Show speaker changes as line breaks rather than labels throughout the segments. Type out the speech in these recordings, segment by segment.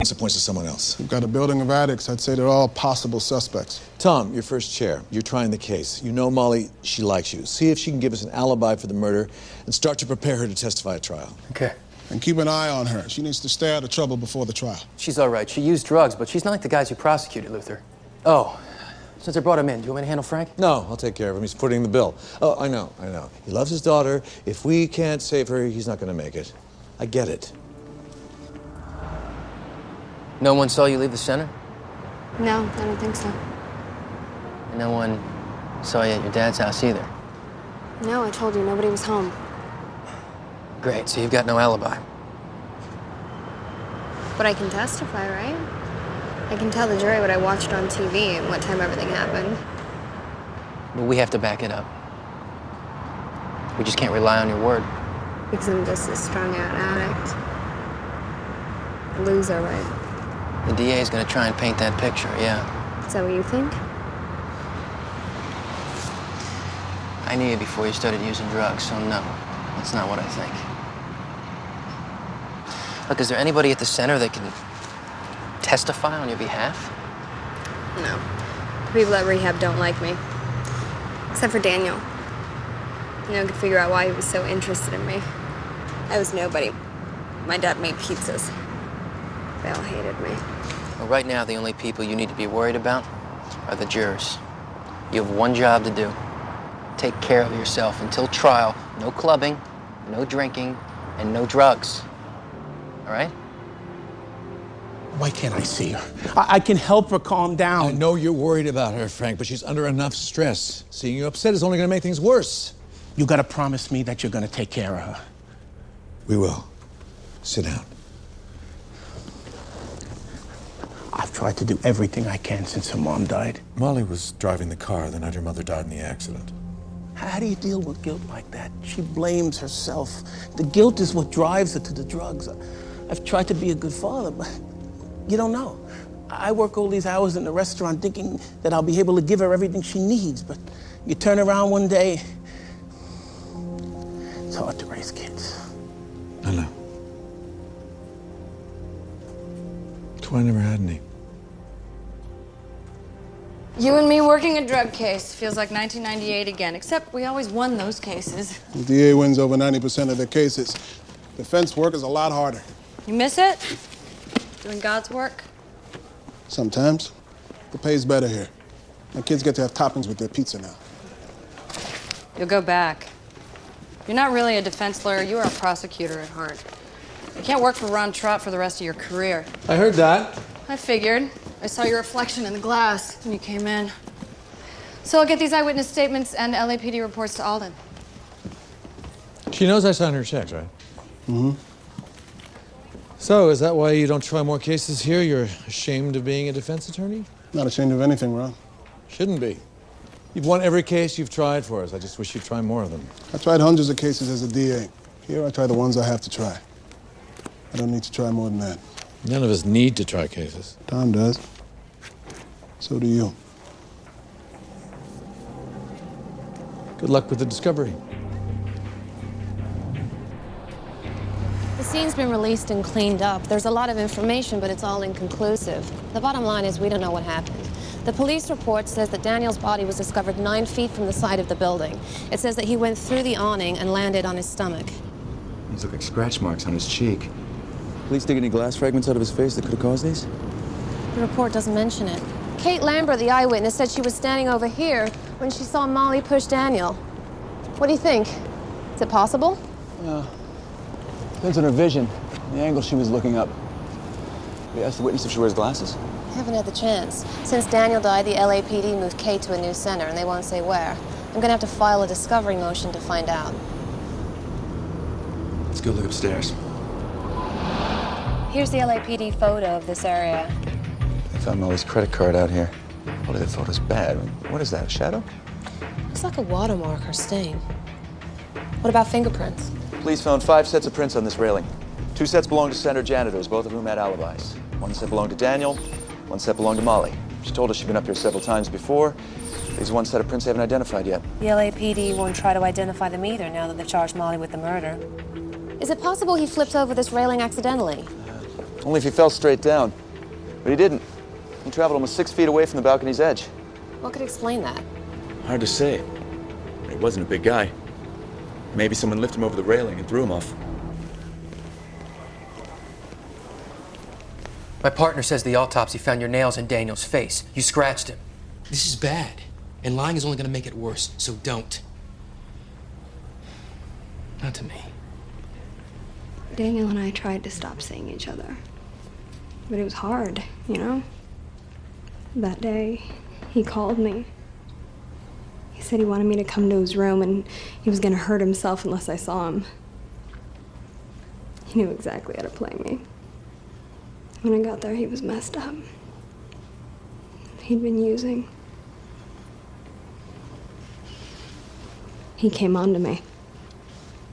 It points to someone else.
We've got a building of addicts. I'd say they're all possible suspects.
Tom, your first chair. You're trying the case. You know Molly, she likes you. See if she can give us an alibi for the murder and start to prepare her to testify at trial.
Okay.
And keep an eye on her. She needs to stay out of trouble before the trial.
She's all right. She used drugs, but she's not like the guys you prosecuted, Luther. Oh, since I brought him in, do you want me to handle Frank?
No, I'll take care of him. He's footing the bill. Oh, I know. He loves his daughter. If we can't save her, he's not going to make it. I get it.
No one saw you leave the center?
No, I don't think so.
And no one saw you at your dad's house either?
No, I told you, nobody was home.
Great, so you've got no alibi.
But I can testify, right? I can tell the jury what I watched on TV and what time everything happened.
But we have to back it up. We just can't rely on your word.
Because I'm just a strung-out addict. A loser, right?
The DA is going to try and paint that picture, yeah.
Is that what you think?
I knew you before you started using drugs, so no, that's not what I think. Look, is there anybody at the center that can testify on your behalf?
No. The people at rehab don't like me. Except for Daniel. No one could figure out why he was so interested in me. I was nobody. My dad made pizzas. They all hated me.
Well, right now, the only people you need to be worried about are the jurors. You have one job to do. Take care of yourself until trial. No clubbing, no drinking, and no drugs. All right?
Why can't I see her? I can help her calm down.
I know you're worried about her, Frank, but she's under enough stress. Seeing you upset is only going to make things worse.
You gotta promise me that you're gonna take care of her.
We will. Sit down.
I've tried to do everything I can since her mom died.
Molly was driving the car the night her mother died in the accident.
How do you deal with guilt like that? She blames herself. The guilt is what drives her to the drugs. I've tried to be a good father, but you don't know. I work all these hours in the restaurant thinking that I'll be able to give her everything she needs, but you turn around one day, it's hard to raise kids.
I know. That's why I never had any.
You and me working a drug case. Feels like 1998 again, except we always won those cases.
The DA wins over 90% of their cases. Defense work is a lot harder.
You miss it? Doing God's work?
Sometimes. The pay's better here. My kids get to have toppings with their pizza now.
You'll go back. You're not really a defense lawyer. You are a prosecutor at heart. You can't work for Ron Trott for the rest of your career.
I heard that.
I figured. I saw your reflection in the glass when you came in. So I'll get these eyewitness statements and LAPD reports to Alden.
She knows I signed her checks, right?
Mm-hmm.
So, is that why you don't try more cases here? You're ashamed of being a defense attorney?
Not ashamed of anything, Ron.
Shouldn't be. You've won every case you've tried for us. I just wish you'd try more of them.
I tried hundreds of cases as a DA. Here, I try the ones I have to try. I don't need to try more than that.
None of us need to try cases.
Tom does. So do you.
Good luck with the discovery.
The scene's been released and cleaned up. There's a lot of information, but it's all inconclusive. The bottom line is we don't know what happened. The police report says that Daniel's body was discovered 9 feet from the side of the building. It says that he went through the awning and landed on his stomach.
These look like scratch marks on his cheek. Police dig any glass fragments out of his face that could have caused these?
The report doesn't mention it. Kate Lambert, the eyewitness, said she was standing over here when she saw Molly push Daniel. What do you think? Is it possible?
Depends on her vision, the angle she was looking up. We asked the witness if she wears glasses.
Haven't had the chance. Since Daniel died, the LAPD moved Kate to a new center, and they won't say where. I'm gonna have to file a discovery motion to find out.
Let's go look upstairs.
Here's the LAPD photo of this area.
I found Molly's credit card out here. Holy, that photo's bad. What is that, a shadow?
Looks like a watermark or stain. What about fingerprints?
Police found 5 sets of prints on this railing. 2 sets belonged to center janitors, both of whom had alibis. 1 set belonged to Daniel, 1 set belonged to Molly. She told us she'd been up here several times before. There's 1 set of prints they haven't identified yet.
The LAPD won't try to identify them either now that they've charged Molly with the murder. Is it possible he flipped over this railing accidentally?
Only if he fell straight down. But he didn't. He traveled almost 6 feet away from the balcony's edge.
What could explain that?
Hard to say. He wasn't a big guy. Maybe someone lifted him over the railing and threw him off.
My partner says the autopsy found your nails in Daniel's face. You scratched him.
This is bad, and lying is only going to make it worse, so don't. Not to me.
Daniel and I tried to stop seeing each other. But it was hard, you know? That day, he called me. He said he wanted me to come to his room and he was gonna hurt himself unless I saw him. He knew exactly how to play me. When I got there, he was messed up. He'd been using. He came on to me.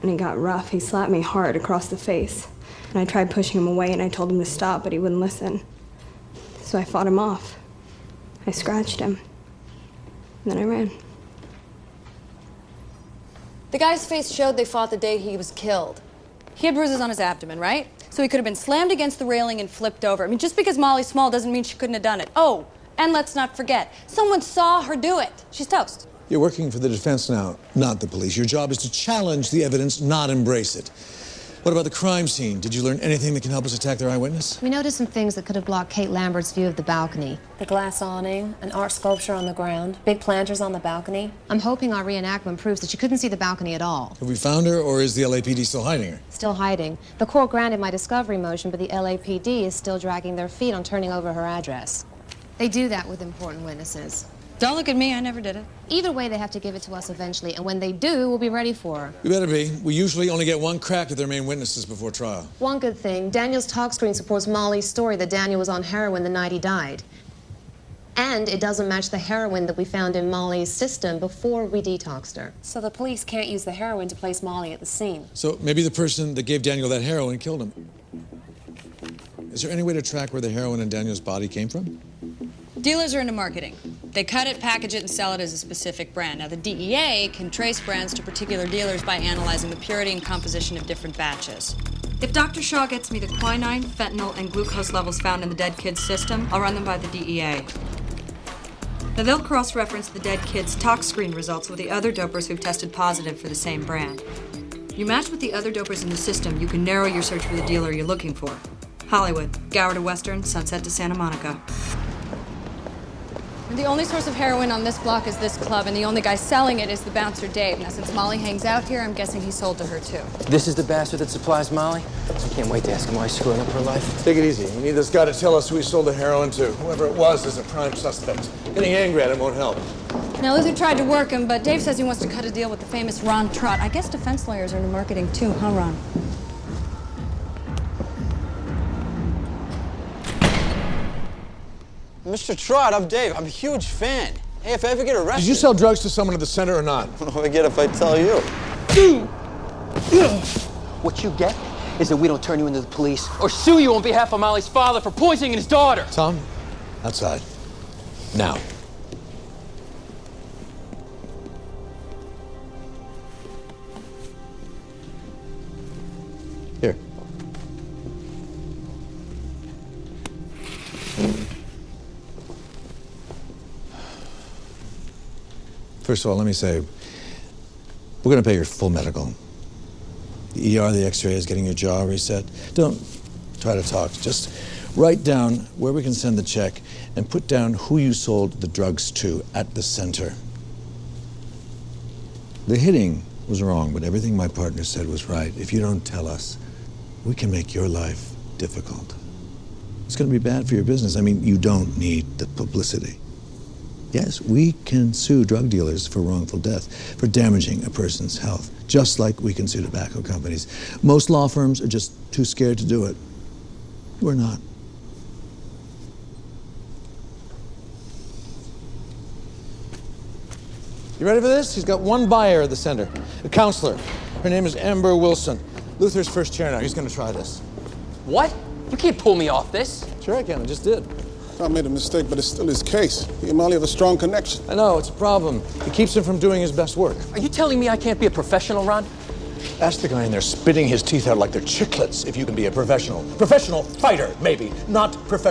And it got rough. He slapped me hard across the face. And I tried pushing him away and I told him to stop, but he wouldn't listen. So I fought him off. I scratched him. And then I ran.
The guy's face showed they fought the day he was killed. He had bruises on his abdomen, right? So he could have been slammed against the railing and flipped over. I mean, just because Molly's small doesn't mean she couldn't have done it. Oh, and let's not forget, someone saw her do it. She's toast.
You're working for the defense now, not the police. Your job is to challenge the evidence, not embrace it. What about the crime scene? Did you learn anything that can help us attack their eyewitness?
We noticed some things that could have blocked Kate Lambert's view of the balcony. The glass awning, an art sculpture on the ground, big planters on the balcony. I'm hoping our reenactment proves that she couldn't see the balcony at all.
Have we found her, or is the LAPD still hiding her?
Still hiding. The court granted my discovery motion, but the LAPD is still dragging their feet on turning over her address. They do that with important witnesses.
Don't look at me, I never did it.
Either way, they have to give it to us eventually, and when they do, we'll be ready for her.
We better be. We usually only get one crack at their main witnesses before trial.
One good thing, Daniel's talk screen supports Molly's story that Daniel was on heroin the night he died. And it doesn't match the heroin that we found in Molly's system before we detoxed her. So the police can't use the heroin to place Molly at the scene.
So maybe the person that gave Daniel that heroin killed him. Is there any way to track where the heroin in Daniel's body came from?
Dealers are into marketing. They cut it, package it, and sell it as a specific brand. Now, the DEA can trace brands to particular dealers by analyzing the purity and composition of different batches. If Dr. Shaw gets me the quinine, fentanyl, and glucose levels found in the dead kid's system, I'll run them by the DEA. Now, they'll cross-reference the dead kid's tox screen results with the other dopers who've tested positive for the same brand. You match with the other dopers in the system, you can narrow your search for the dealer you're looking for. Hollywood, Gower to Western, Sunset to Santa Monica. The only source of heroin on this block is this club, and the only guy selling it is the bouncer Dave. Now, since Molly hangs out here, I'm guessing he sold to her, too.
This is the bastard that supplies Molly? I can't wait to ask him why he's screwing up her life.
Take it easy. We need this guy to tell us who he sold the heroin to. Whoever it was is a prime suspect. Getting angry at him won't help.
Now, Luther tried to work him, but Dave says he wants to cut a deal with the famous Ron Trott. I guess defense lawyers are into marketing, too, huh, Ron?
Mr. Trott, I'm Dave. I'm a huge fan. Hey, if I ever get arrested...
Did you sell drugs to someone at the center or not?
What do I get if I tell you?
What you get is that we don't turn you into the police or sue you on behalf of Molly's father for poisoning his daughter.
Tom, outside. Now. Here. First of all, let me say, we're going to pay your full medical. The ER, the X-ray is getting your jaw reset. Don't try to talk. Just write down where we can send the check and put down who you sold the drugs to at the center. The hitting was wrong, but everything my partner said was right. If you don't tell us, we can make your life difficult. It's going to be bad for your business. I mean, you don't need the publicity. Yes, we can sue drug dealers for wrongful death, for damaging a person's health, just like we can sue tobacco companies. Most law firms are just too scared to do it. We're not. You ready for this? He's got one buyer at the center, a counselor. Her name is Amber Wilson. Luther's first chair now. He's going to try this.
What? You can't pull me off this.
Sure I can. I just did.
I made a mistake, but it's still his case. He and Molly have a strong connection.
I know, it's a problem. It keeps him from doing his best work.
Are you telling me I can't be a professional, Ron?
Ask the guy in there spitting his teeth out like they're chiclets if you can be a professional fighter, maybe, not professional